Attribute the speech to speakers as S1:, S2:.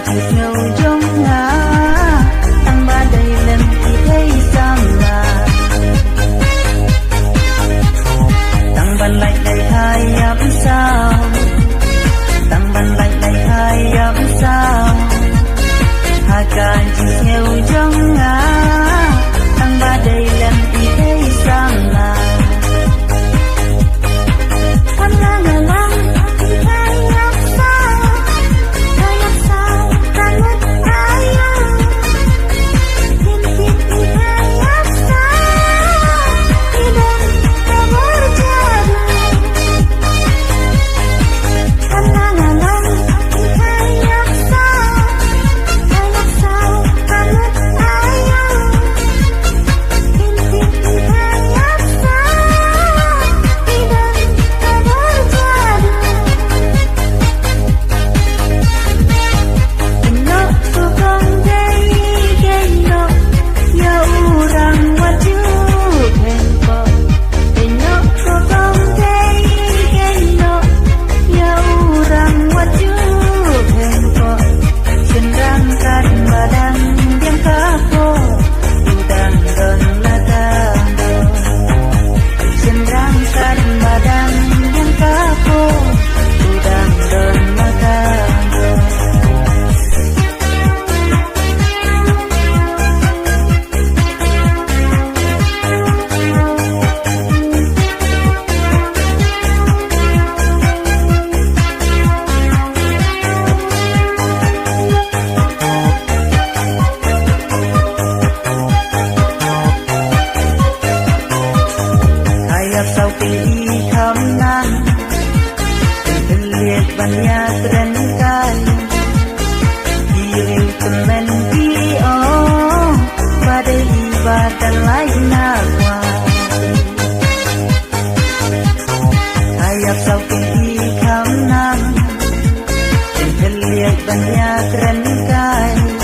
S1: chiếc ngầu trong ngã tăng ba đầy lần thì thấy sang là tăng ban lại đầy hai ấm sao tăng ban lại đầy hai ấm sao akan chiếc ngầu trong ngã tăng ba đầy lần thì thấy sang là sau khi khám nan tình liệt banyak terengkai diri teman dia badai ibadah lain nakwa ayat sau khi khám nan tình liệt banyak terengkai